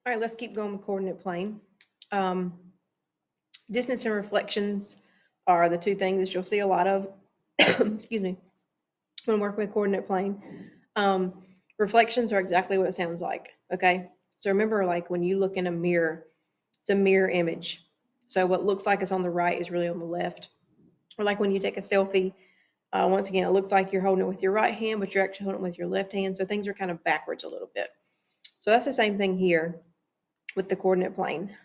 All right, let's keep going with coordinate plane. Distance and reflections are the two things that you'll see a lot of, excuse me, when working with coordinate plane. Reflections are exactly what it sounds like, okay? So remember, like when you look in a mirror, it's a mirror image. So what looks like it's on the right is really on the left. Or like when you take a selfie, once again, it looks like you're holding it with your right hand, but you're actually holding it with your left hand. So things are kind of backwards a little bit. So that's the same thing here with the coordinate plane.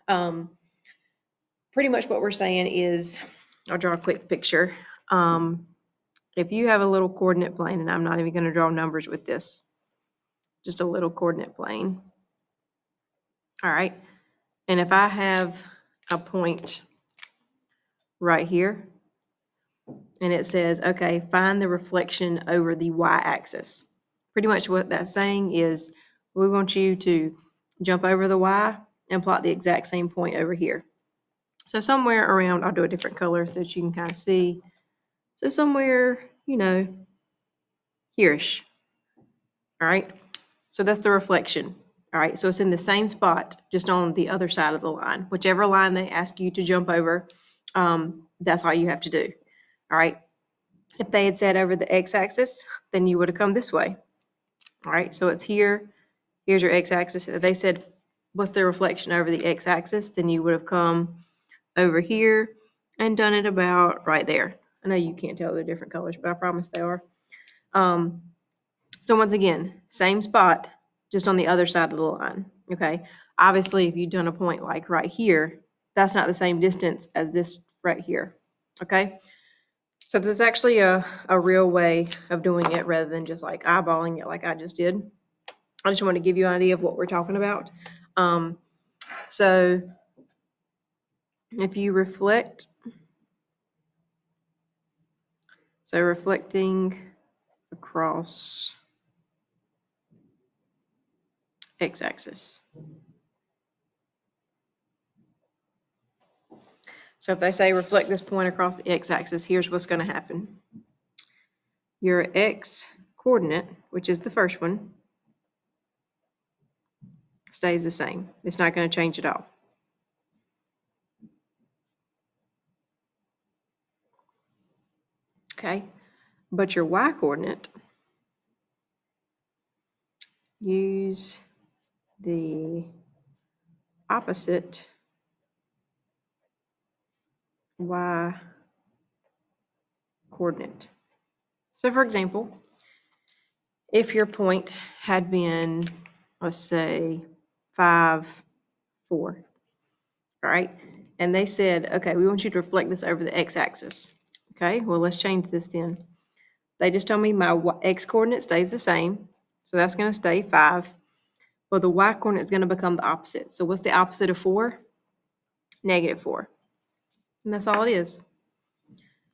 Pretty much what we're saying is, I'll draw a quick picture. If you have a little coordinate plane, and I'm not even going to draw numbers with this, just a little coordinate plane. All right. And if I have a point right here, and it says, okay, find the reflection over the y-axis. Pretty much what that's saying is we want you to jump over the y and plot the exact same point over here. So somewhere around, I'll do a different color so that you can kind of see. So somewhere, here-ish. All right. So that's the reflection. All right. So it's in the same spot, just on the other side of the line. Whichever line they ask you to jump over, that's all you have to do. All right. If they had said over the x-axis, then you would have come this way. All right. So it's here. Here's your x-axis. If they said, what's the reflection over the x-axis, then you would have come over here and done it about right there. I know you can't tell they're different colors, but I promise they are. So once again, same spot, just on the other side of the line, okay? Obviously, if you've done a point like right here, that's not the same distance as this right here, okay? So this is actually a real way of doing it rather than just like eyeballing it like I just did. I just want to give you an idea of what we're talking about. So if you reflect, so reflecting across x-axis. So if they say reflect this point across the x-axis, here's what's going to happen. Your x coordinate, which is the first one, stays the same. It's not going to change at all. Okay, but your y coordinate, use the opposite y coordinate. So for example, if your point had been, let's say 5, 4, all right, and they said, okay, we want you to reflect this over the x-axis. Okay, well, let's change this then. They just told me my x coordinate stays the same, so that's going to stay 5. Well, the y coordinate is going to become the opposite. So what's the opposite of 4? -4. And that's all it is.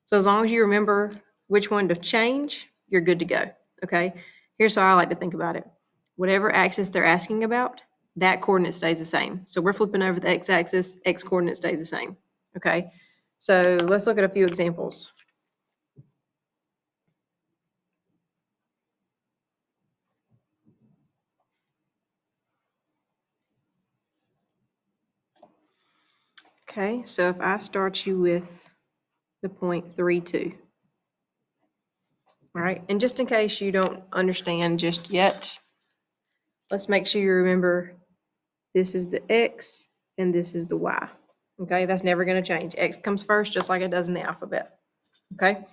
So as long as you remember which one to change, you're good to go, okay? Here's how I like to think about it. Whatever axis they're asking about, that coordinate stays the same. So we're flipping over the x-axis, x coordinate stays the same, okay? So let's look at a few examples. Okay, so if I start you with the point 3, 2. All right, and just in case you don't understand just yet, let's make sure you remember this is the x and this is the y. Okay, that's never going to change. X comes first just like it does in the alphabet. Okay,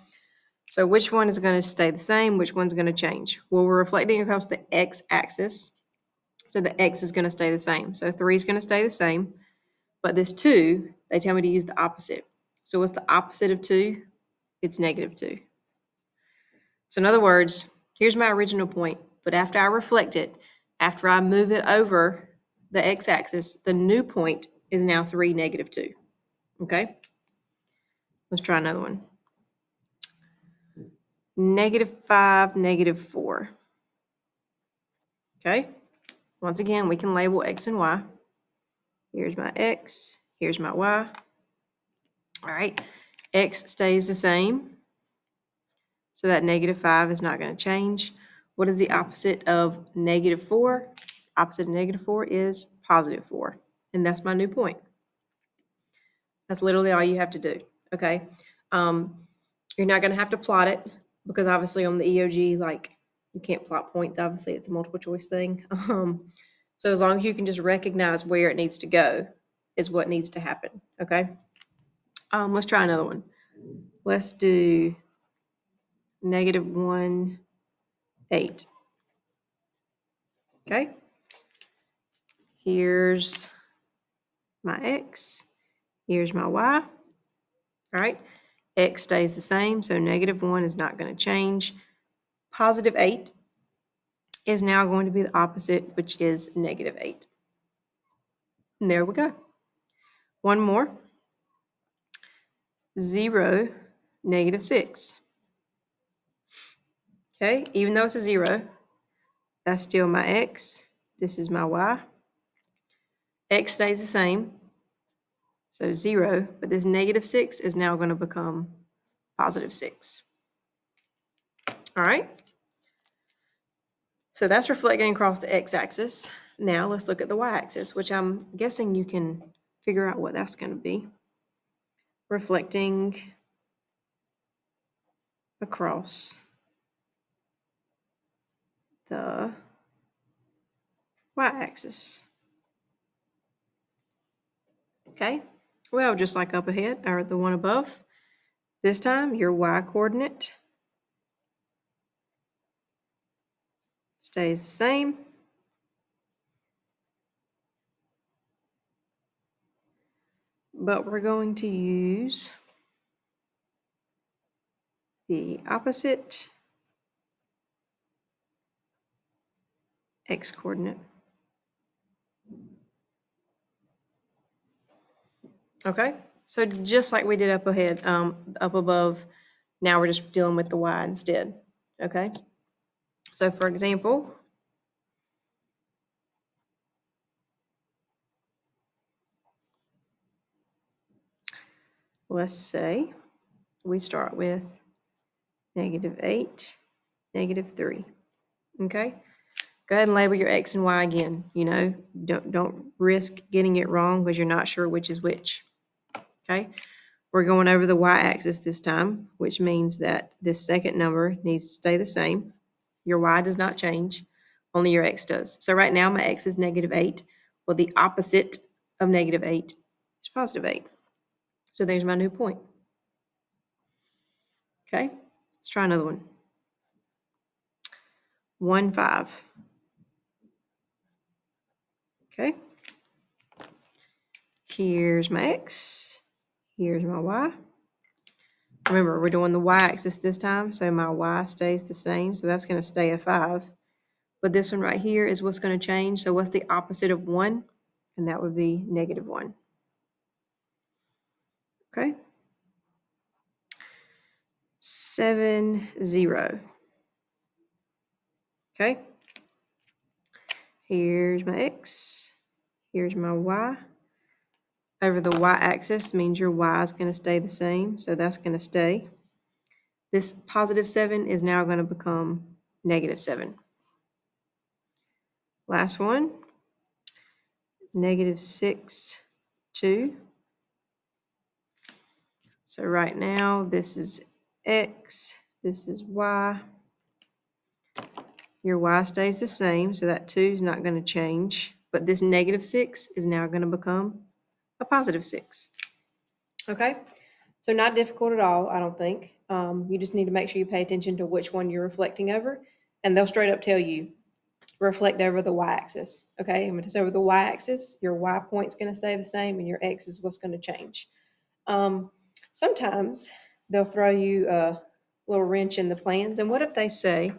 so which one is going to stay the same? Which one's going to change? Well, we're reflecting across the x-axis, so the x is going to stay the same. So 3 is going to stay the same, but this 2, they tell me to use the opposite. So what's the opposite of 2? It's -2. So in other words, here's my original point, but after I reflect it, after I move it over the x-axis, the new point is now 3, -2. Okay? Let's try another one. -5, -4. Okay? Once again, we can label x and y. Here's my x, here's my y. All right, x stays the same. So that -5 is not going to change. What is the opposite of -4? Opposite of -4 is +4. And that's my new point. That's literally all you have to do, okay? You're not going to have to plot it because obviously on the EOG, like you can't plot points. Obviously, it's a multiple choice thing. So as long as you can just recognize where it needs to go is what needs to happen, okay? Let's try another one. Let's do -1, 8. Okay? Here's my x. Here's my y. All right? X stays the same, so -1 is not going to change. +8 is now going to be the opposite, which is -8. And there we go. One more. 0, -6. Okay, even though it's a 0, that's still my x. This is my y. X stays the same, so 0, but this -6 is now going to become +6. All right? So that's reflecting across the x-axis. Now let's look at the y-axis, which I'm guessing you can figure out what that's going to be. Reflecting across the y-axis. Okay, well, just like up ahead, or the one above, this time your y-coordinate stays the same. But we're going to use the opposite x-coordinate. Okay, so just like we did up ahead, up above, now we're just dealing with the y instead, okay? So for example, let's say we start with -8, -3, okay? Go ahead and label your x and y again, don't risk getting it wrong because you're not sure which is which, okay? We're going over the y-axis this time, which means that this second number needs to stay the same. Your y does not change, only your x does. So right now my x is -8. Well, the opposite of -8 is +8. So there's my new point. Okay, let's try another one. 1, 5. Okay. Here's my x. Here's my y. Remember, we're doing the y-axis this time, so my y stays the same, so that's going to stay a 5. But this one right here is what's going to change. So what's the opposite of 1? And that would be -1. Okay. 7, 0. Okay. Here's my x. Here's my y. Over the y-axis means your y is going to stay the same, so that's going to stay. This +7 is now going to become -7. Last one, -6, 2. So right now, this is x, this is y. Your y stays the same, so that 2 is not going to change. But this -6 is now going to become a +6. Okay? So not difficult at all, I don't think. You just need to make sure you pay attention to which one you're reflecting over, and they'll straight up tell you, reflect over the y-axis. Okay? I'm going to say over the y-axis, your y point's going to stay the same, and your x is what's going to change. Sometimes they'll throw you a little wrench in the plans, and what if they say,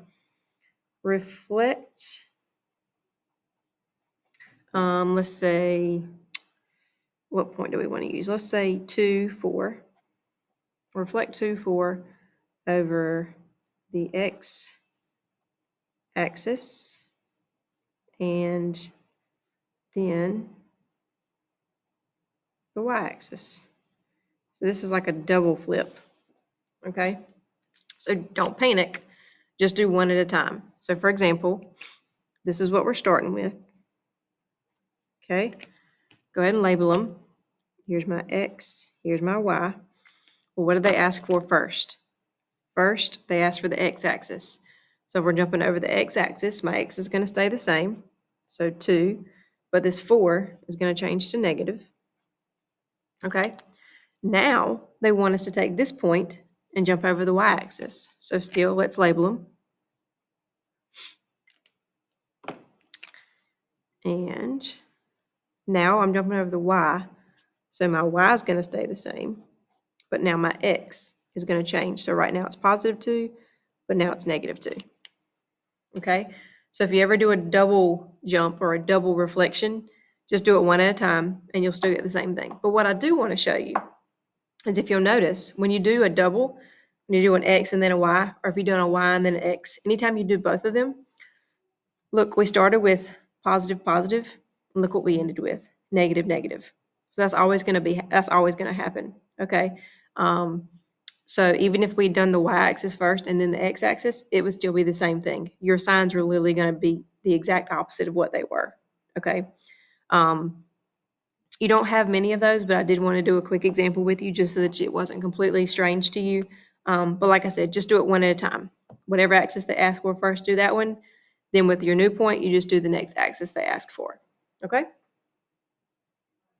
reflect, let's say, what point do we want to use? Let's say 2, 4. Reflect 2, 4 over the x-axis, and then the y-axis. So this is like a double flip, okay? So don't panic, just do one at a time. So for example, this is what we're starting with. Okay, go ahead and label them. Here's my X, here's my Y. Well, what did they ask for first? First, they asked for the X-axis. So we're jumping over the X-axis. My X is going to stay the same, so 2, but this 4 is going to change to negative. Okay, now they want us to take this point and jump over the Y-axis. So still, let's label them. And now I'm jumping over the Y, so my Y is going to stay the same, but now my X is going to change. So right now it's positive 2, but now it's negative 2. Okay, so if you ever do a double jump or a double reflection, just do it one at a time and you'll still get the same thing. But what I do want to show you is, if you'll notice, when you do a double, when you do an X and then a Y, or if you're doing a Y and then an X, anytime you do both of them, look, we started with positive, positive, and look what we ended with, negative, negative. So that's always going to happen, okay? So even if we'd done the Y-axis first and then the X-axis, it would still be the same thing. Your signs are literally going to be the exact opposite of what they were, okay? You don't have many of those, but I did want to do a quick example with you just so that it wasn't completely strange to you. But like I said, just do it one at a time. Whatever axis they ask for first, do that one. Then with your new point, you just do the next axis they ask for, okay?